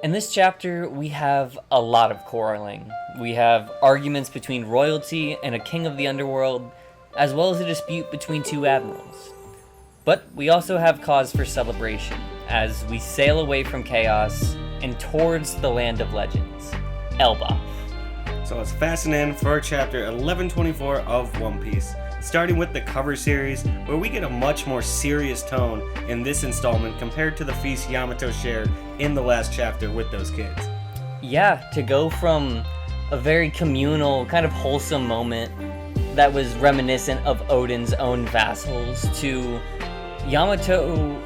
In this chapter, we have a lot of quarreling. We have arguments between royalty and a king of the underworld, as well as a dispute between two admirals. But we also have cause for celebration, as we sail away from chaos and towards the land of legends, Elbaf. So let's fasten in for chapter 1124 of One Piece, starting with the cover series, where we get a much more serious tone in this installment compared to the feast Yamato shared in the last chapter with those kids. Yeah, to go from a very communal, kind of wholesome moment that was reminiscent of Odin's own vassals to Yamato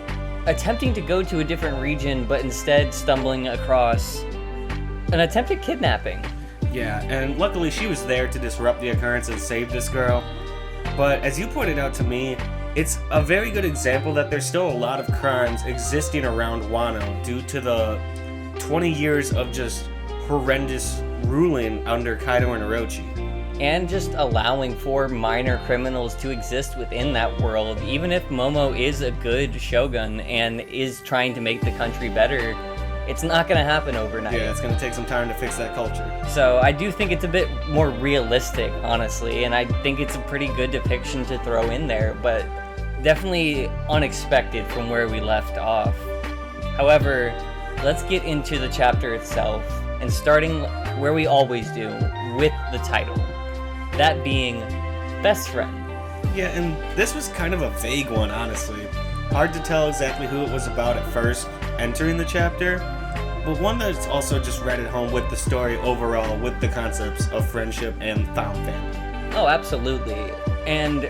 attempting to go to a different region, but instead stumbling across an attempted kidnapping. Yeah, and luckily she was there to disrupt the occurrence and save this girl. But as you pointed out to me, it's a very good example that there's still a lot of crimes existing around Wano due to the 20 years of just horrendous ruling under Kaido and Orochi. And just allowing for minor criminals to exist within that world, even if Momo is a good shogun and is trying to make the country better, it's not going to happen overnight. Yeah, it's going to take some time to fix that culture. So I do think it's a bit more realistic, honestly, and I think it's a pretty good depiction to throw in there, but definitely unexpected from where we left off. However, let's get into the chapter itself, and starting where we always do, with the title. That being Best Friend. Yeah, and this was kind of a vague one, honestly. Hard to tell exactly who it was about at first, entering the chapter, but one that's also just read at home with the story overall, with the concepts of friendship and found family. Oh, absolutely. And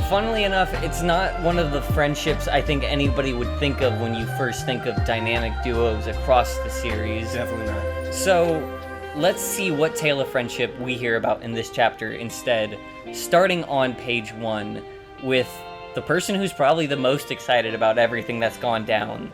funnily enough, it's not one of the friendships I think anybody would think of when you first think of dynamic duos across the series. Definitely not. So let's see what tale of friendship we hear about in this chapter instead, starting on page 1 with the person who's probably the most excited about everything that's gone down,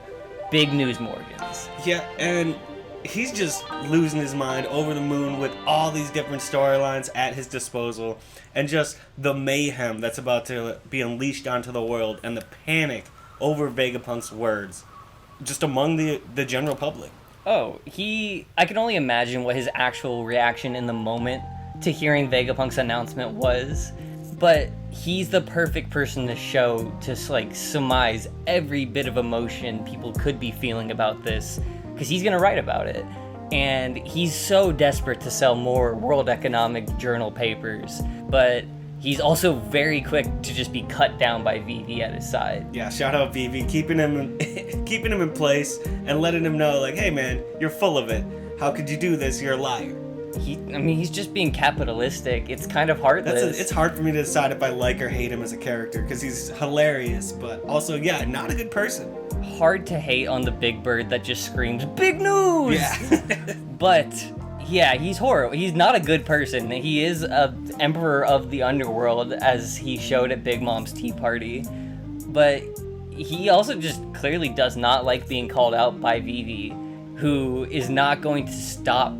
Big News Morgans. Yeah, and he's just losing his mind, over the moon with all these different storylines at his disposal, and just the mayhem that's about to be unleashed onto the world, and the panic over Vegapunk's words, just among the general public. Oh, I can only imagine what his actual reaction in the moment to hearing Vegapunk's announcement was, but he's the perfect person to show, to surmise every bit of emotion people could be feeling about this, because he's going to write about it. And he's so desperate to sell more World Economic Journal papers, but he's also very quick to just be cut down by Vivi at his side. Yeah, shout out Vivi, keeping him in place and letting him know, hey man, you're full of it. How could you do this? You're a liar. He's just being capitalistic. It's kind of heartless. It's hard for me to decide if I like or hate him as a character, because he's hilarious, but also, yeah, not a good person. Hard to hate on the big bird that just screams, "Big news!" Yeah. But, yeah, he's horrible. He's not a good person. He is an emperor of the underworld, as he showed at Big Mom's tea party. But he also just clearly does not like being called out by Vivi, who is not going to stop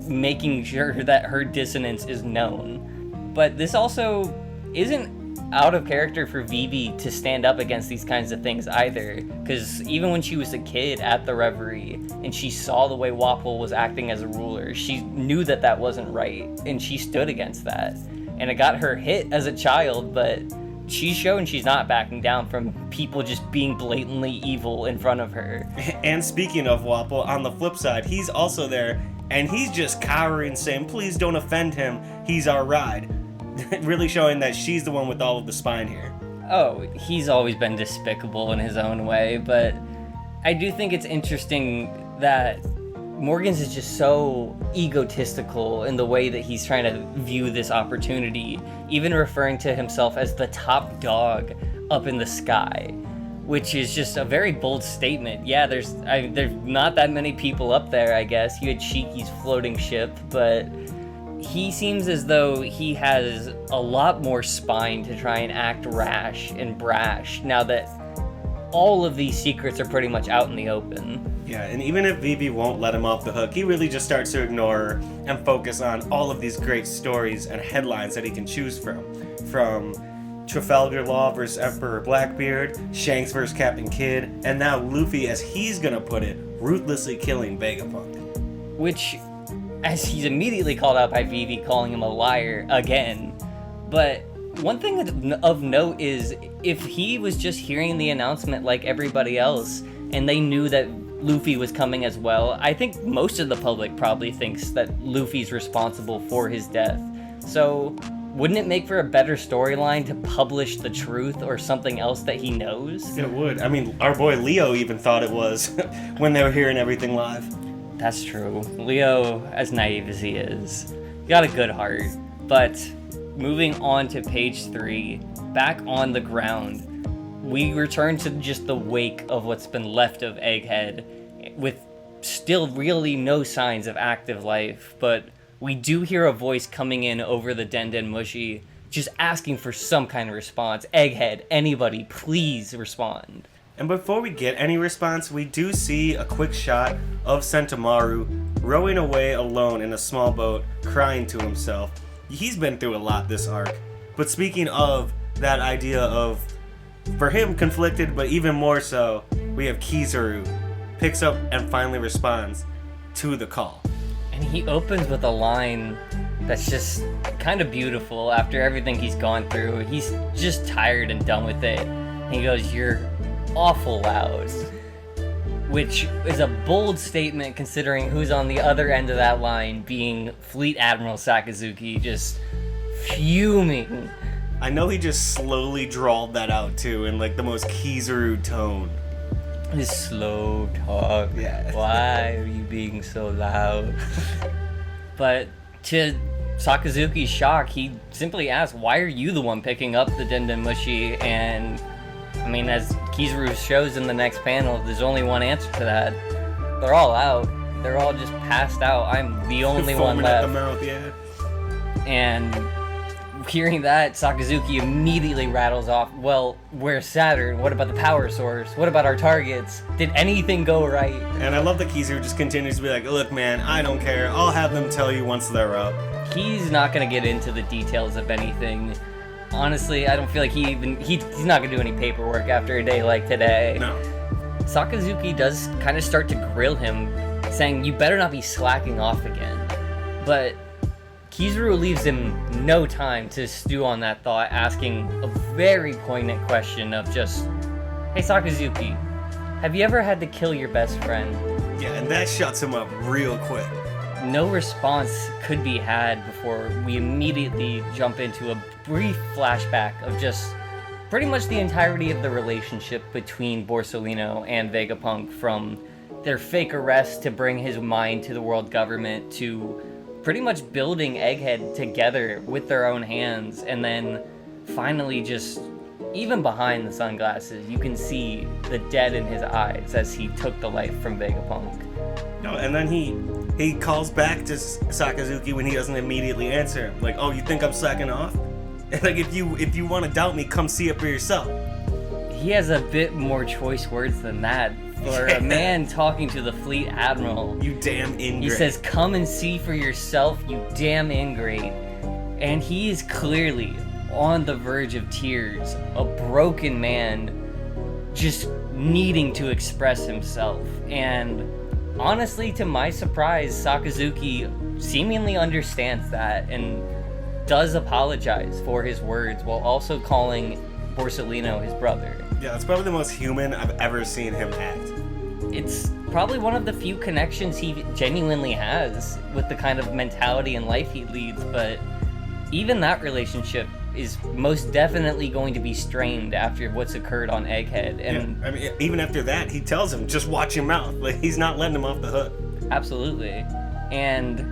making sure that her dissonance is known. But this also isn't out of character for Vivi to stand up against these kinds of things either, because even when she was a kid at the Reverie and she saw the way Wapol was acting as a ruler, she knew that wasn't right, and she stood against that, and it got her hit as a child, but she's shown she's not backing down from people just being blatantly evil in front of her. And speaking of Wapol, on the flip side, he's also there, and he's just cowering, saying, please don't offend him, he's our ride. Really showing that she's the one with all of the spine here. Oh, he's always been despicable in his own way, but I do think it's interesting that Morgans is just so egotistical in the way that he's trying to view this opportunity, even referring to himself as the top dog up in the sky, which is just a very bold statement. Yeah, there's not that many people up there, I guess. You had Shiki's floating ship, but he seems as though he has a lot more spine to try and act rash and brash now that all of these secrets are pretty much out in the open. Yeah, and even if Vivi won't let him off the hook, he really just starts to ignore her and focus on all of these great stories and headlines that he can choose from. From Trafalgar Law vs. Emperor Blackbeard, Shanks vs. Captain Kidd, and now Luffy, as he's gonna put it, ruthlessly killing Vegapunk. Which, as he's immediately called out by Vivi, calling him a liar again. But one thing of note is, if he was just hearing the announcement like everybody else, and they knew that Luffy was coming as well, I think most of the public probably thinks that Luffy's responsible for his death. So, wouldn't it make for a better storyline to publish the truth or something else that he knows? It would. I mean, our boy Leo even thought it was when they were hearing everything live. That's true. Leo, as naive as he is, got a good heart. But moving on to page 3, back on the ground, we return to just the wake of what's been left of Egghead, with still really no signs of active life, but we do hear a voice coming in over the Den Mushi, just asking for some kind of response. Egghead, anybody, please respond. And before we get any response, we do see a quick shot of Sentomaru rowing away alone in a small boat, crying to himself. He's been through a lot this arc. But speaking of that idea of, for him, conflicted, but even more so, we have Kizaru, picks up and finally responds to the call. And he opens with a line that's just kind of beautiful after everything he's gone through. He's just tired and done with it. And he goes, "You're awful loud," which is a bold statement considering who's on the other end of that line, being Fleet Admiral Sakazuki, just fuming. I know he just slowly drawled that out too in like the most Kizaru tone. His slow talk. Yeah. Why are you being so loud? But to Sakazuki's shock, he simply asked, "Why are you the one picking up the Den Mushi?" And I mean, as Kizaru shows in the next panel, there's only one answer to that. They're all out. They're all just passed out. I'm the only one left. At the mouth, yeah. And hearing that, Sakazuki immediately rattles off, "Well, where's Saturn? What about the power source? What about our targets? Did anything go right?" And I love that Kizaru just continues to be like, "Look, man, I don't care. I'll have them tell you once they're up." He's not going to get into the details of anything. Honestly, I don't feel like he's not going to do any paperwork after a day like today. No. Sakazuki does kind of start to grill him, saying, "You better not be slacking off again." But Kizaru leaves him no time to stew on that thought, asking a very poignant question of just, "Hey Sakazuki, have you ever had to kill your best friend?" Yeah, and that shuts him up real quick. No response could be had before we immediately jump into a brief flashback of just pretty much the entirety of the relationship between Borsalino and Vegapunk, from their fake arrest to bring his mind to the world government, to pretty much building Egghead together with their own hands, and then finally just, even behind the sunglasses, you can see the dead in his eyes as he took the life from Vegapunk. No, and then he calls back to Sakazuki when he doesn't immediately answer. Like, "Oh, you think I'm slacking off? Like, if you want to doubt me, come see it for yourself." He has a bit more choice words than that. For a man talking to the Fleet Admiral, "You damn ingrate." He says, "Come and see for yourself, you damn ingrate." And he is clearly on the verge of tears, a broken man just needing to express himself. And honestly, to my surprise, Sakazuki seemingly understands that and does apologize for his words while also calling Borsalino his brother. Yeah, that's probably the most human I've ever seen him act. It's probably one of the few connections he genuinely has with the kind of mentality and life he leads, but even that relationship is most definitely going to be strained after what's occurred on Egghead. And yeah, I mean, even after that, he tells him, "Just watch your mouth." Like, he's not letting him off the hook. Absolutely. And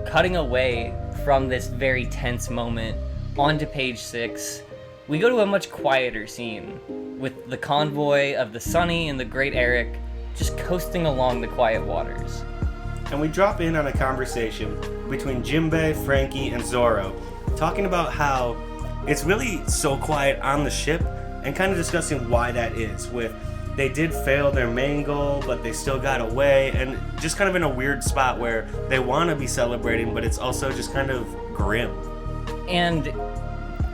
cutting away from this very tense moment onto page 6, we go to a much quieter scene with the convoy of the Sunny and the Great Eirik just coasting along the quiet waters. And we drop in on a conversation between Jinbei, Frankie, and Zoro, talking about how it's really so quiet on the ship, and kind of discussing why that is, with they did fail their main goal, but they still got away, and just kind of in a weird spot where they want to be celebrating, but it's also just kind of grim. And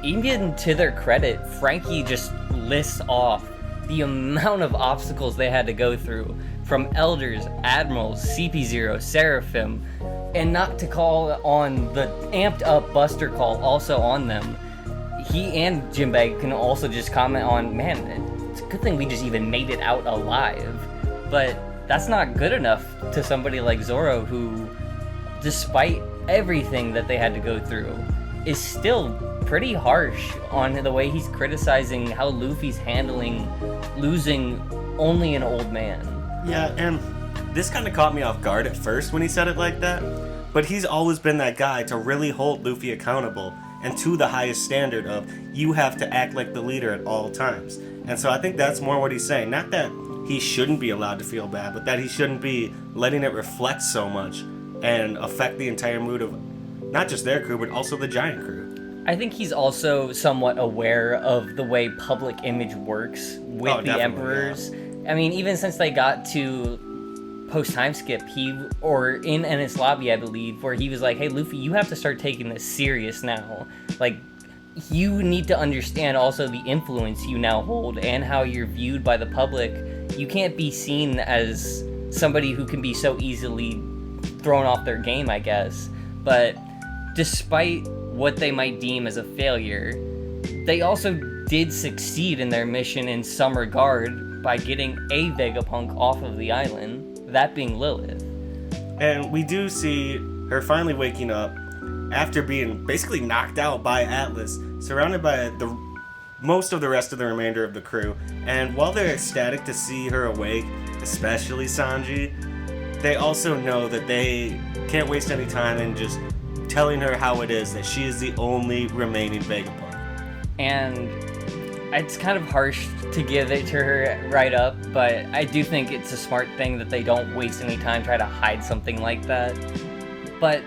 even to their credit, Frankie just lists off the amount of obstacles they had to go through from elders, admirals, CP0, Seraphim, and not to call on the amped up Buster Call also on them. He and Jinbei can also just comment on, man, it's a good thing we just even made it out alive. But that's not good enough to somebody like Zoro, who, despite everything that they had to go through, is still pretty harsh on the way he's criticizing how Luffy's handling losing only an old man. Yeah, and this kind of caught me off guard at first when he said it like that, but he's always been that guy to really hold Luffy accountable and to the highest standard of you have to act like the leader at all times. And so I think that's more what he's saying. Not that he shouldn't be allowed to feel bad, but that he shouldn't be letting it reflect so much and affect the entire mood of not just their crew, but also the giant crew. I think he's also somewhat aware of the way public image works with the Emperors. Yeah. I mean, even since they got to post-time skip, or in Ennis Lobby, I believe, where he was like, hey, Luffy, you have to start taking this serious now. Like, you need to understand also the influence you now hold and how you're viewed by the public. You can't be seen as somebody who can be so easily thrown off their game, I guess. But despite what they might deem as a failure, they also did succeed in their mission in some regard by getting a Vegapunk off of the island, that being Lilith. And we do see her finally waking up after being basically knocked out by Atlas, surrounded by most of the rest of the remainder of the crew. And while they're ecstatic to see her awake, especially Sanji, they also know that they can't waste any time in just telling her how it is, that she is the only remaining Vegapunk. And it's kind of harsh to give it to her right up, but I do think it's a smart thing that they don't waste any time trying to hide something like that. But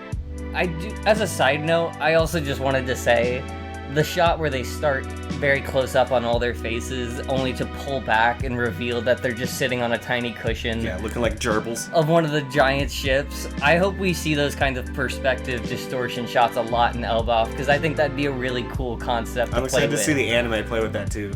I do, as a side note, I also just wanted to say the shot where they start very close up on all their faces, only to pull back and reveal that they're just sitting on a tiny cushion. Yeah, looking like gerbils. Of one of the giant ships. I hope we see those kinds of perspective distortion shots a lot in Elbaf, because I think that'd be a really cool concept to play with. I'm excited to see the anime play with that too.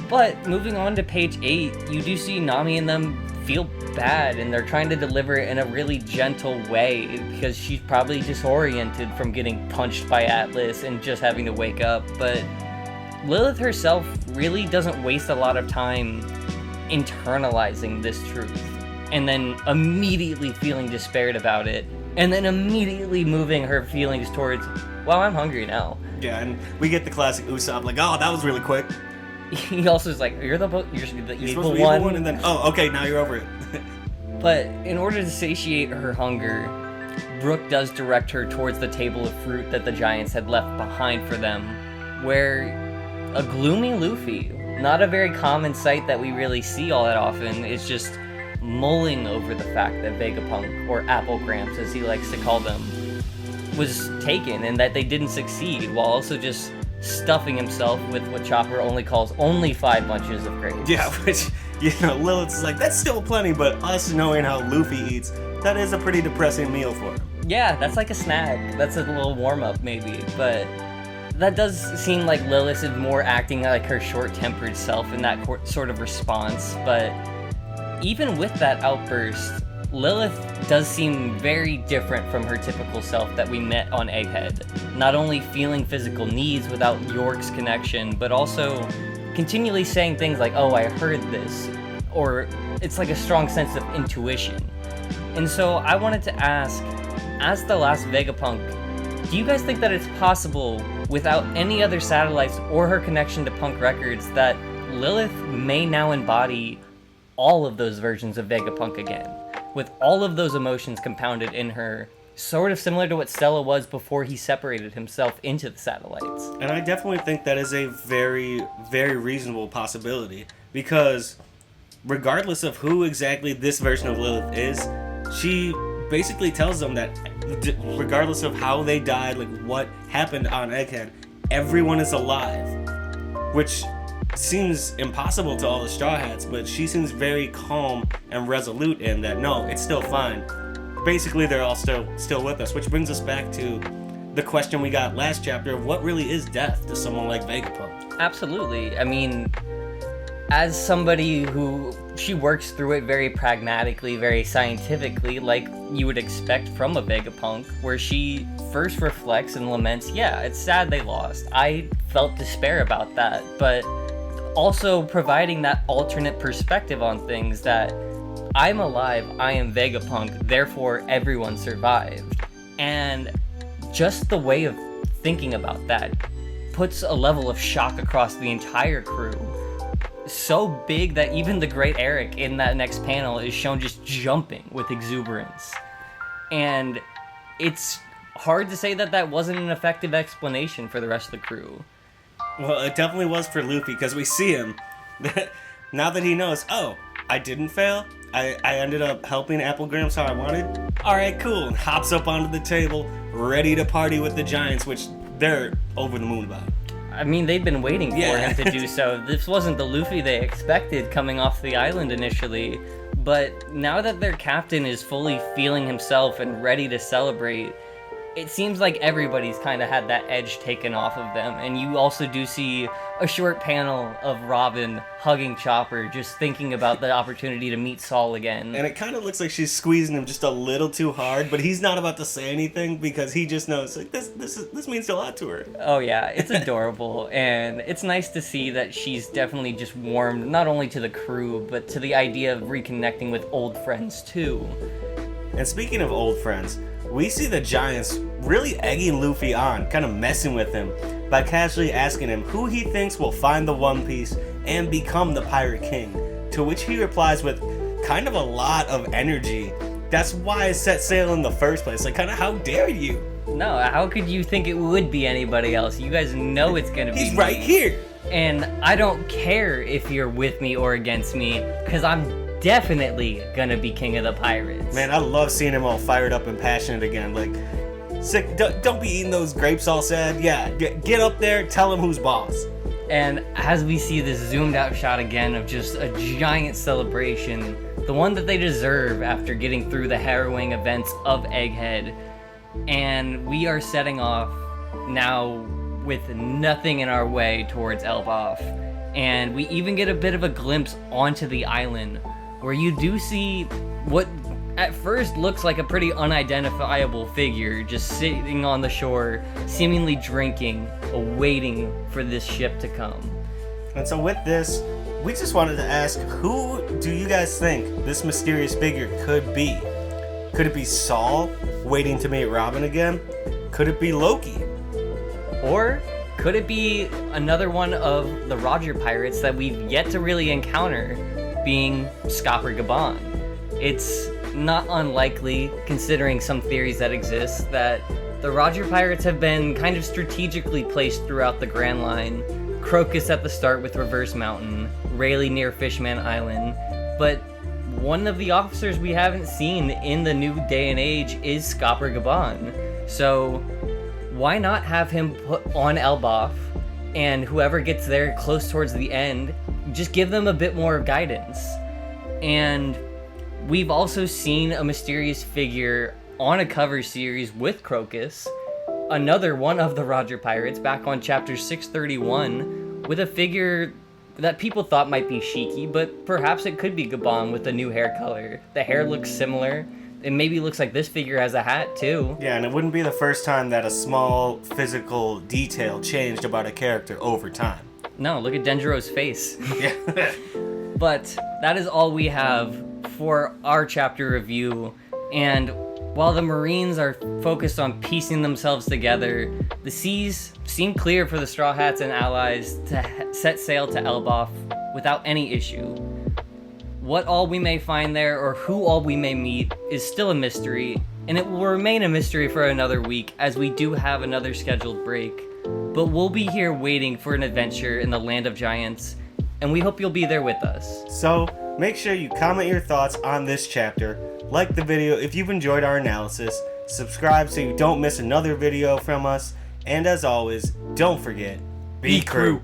But moving on to page 8, you do see Nami and them feel bad, and they're trying to deliver it in a really gentle way, because she's probably disoriented from getting punched by Atlas and just having to wake up. But Lilith herself really doesn't waste a lot of time internalizing this truth, and then immediately feeling despaired about it, and then immediately moving her feelings towards, well, I'm hungry now. Yeah, and we get the classic Usopp, like, oh, that was really quick. He also is like, you're the evil one, and then, oh, okay, now you're over it. But in order to satiate her hunger, Brook does direct her towards the table of fruit that the giants had left behind for them, where a gloomy Luffy, not a very common sight that we really see all that often, is just mulling over the fact that Vegapunk, or Apple Gramps as he likes to call them, was taken and that they didn't succeed, while also just stuffing himself with what Chopper only calls only 5 bunches of grapes. Yeah, which, Lilith's like, that's still plenty, but us knowing how Luffy eats, that is a pretty depressing meal for him. Yeah, that's like a snack. That's a little warm-up maybe, but that does seem like Lilith is more acting like her short-tempered self in that sort of response. But even with that outburst, Lilith does seem very different from her typical self that we met on Egghead. Not only feeling physical needs without York's connection, but also continually saying things like, oh, I heard this, or it's like a strong sense of intuition. And so I wanted to ask, as the last Vegapunk, do you guys think that it's possible, without any other satellites or her connection to Punk Records, that Lilith may now embody all of those versions of Vegapunk again, with all of those emotions compounded in her, sort of similar to what Stella was before he separated himself into the satellites? And I definitely think that is a very, very reasonable possibility, because regardless of who exactly this version of Lilith is, she basically tells them that regardless of how they died, like what happened on Egghead, everyone is alive, which seems impossible to all the Straw Hats, but she seems very calm and resolute in that, no, it's still fine. Basically, they're all still with us, which brings us back to the question we got last chapter of what really is death to someone like Vegapunk. Absolutely. I mean, as somebody who she works through it very pragmatically, very scientifically, like you would expect from a Vegapunk, where she first reflects and laments, yeah, it's sad they lost. I felt despair about that, but also providing that alternate perspective on things that I'm alive, I am Vegapunk, therefore everyone survived. And just the way of thinking about that puts a level of shock across the entire crew. So big that even the great Eirik in that next panel is shown just jumping with exuberance. And it's hard to say that that wasn't an effective explanation for the rest of the crew. Well, it definitely was for Luffy, because we see him. Now that he knows, oh, I didn't fail. I ended up helping Applegrams how I wanted. Alright, cool. And hops up onto the table, ready to party with the Giants, which they're over the moon about. I mean, they'd been waiting for him to do so. This wasn't the Luffy they expected coming off the island initially. But now that their captain is fully feeling himself and ready to celebrate, it seems like everybody's kind of had that edge taken off of them. And you also do see a short panel of Robin hugging Chopper, just thinking about the opportunity to meet Saul again. And it kind of looks like she's squeezing him just a little too hard, but he's not about to say anything because he just knows, like, this means a lot to her. Oh yeah, it's adorable. And it's nice to see that she's definitely just warmed not only to the crew, but to the idea of reconnecting with old friends too. And speaking of old friends, we see the Giants really egging Luffy on, kind of messing with him, by casually asking him who he thinks will find the One Piece and become the Pirate King, to which he replies with kind of a lot of energy. That's why I set sail in the first place, like, kind of, how dare you? No, how could you think it would be anybody else? You guys know it's gonna be He's me. right here! And I don't care if you're with me or against me, because I'm definitely gonna be king of the pirates. Man, I love seeing him all fired up and passionate again. Like, sick. Don't be eating those grapes all sad. Yeah, get up there, tell him who's boss. And as we see this zoomed out shot again of just a giant celebration, the one that they deserve after getting through the harrowing events of Egghead, and we are setting off now with nothing in our way towards Elbaf, and we even get a bit of a glimpse onto the island, where you do see what at first looks like a pretty unidentifiable figure just sitting on the shore, seemingly drinking, awaiting for this ship to come. And so with this, we just wanted to ask, who do you guys think this mysterious figure could be? Could it be Saul, waiting to meet Robin again? Could it be Loki? Or could it be another one of the Roger pirates that we've yet to really encounter, being Skopper Gaban? It's not unlikely, considering some theories that exist, that the Roger pirates have been kind of strategically placed throughout the Grand Line. Crocus at the start with Reverse Mountain, Rayleigh near Fishman Island, but one of the officers we haven't seen in the new day and age is Skopper Gaban. So why not have him put on Elbaf, and whoever gets there close towards the end, just give them a bit more guidance. And we've also seen a mysterious figure on a cover series with Crocus, another one of the Roger Pirates, back on chapter 631, with a figure that people thought might be Shiki, but perhaps it could be Gaban with a new hair color. The hair looks similar. It maybe looks like this figure has a hat too. Yeah, and it wouldn't be the first time that a small physical detail changed about a character over time. No, look at Denjiro's face. Yeah. But that is all we have for our chapter review, and while the Marines are focused on piecing themselves together, the seas seem clear for the Straw Hats and allies to set sail to Elbaf without any issue. What all we may find there, or who all we may meet, is still a mystery, and it will remain a mystery for another week, as we do have another scheduled break. But we'll be here waiting for an adventure in the Land of Giants, and we hope you'll be there with us. So, make sure you comment your thoughts on this chapter, like the video if you've enjoyed our analysis, subscribe so you don't miss another video from us, and as always, don't forget, be crew!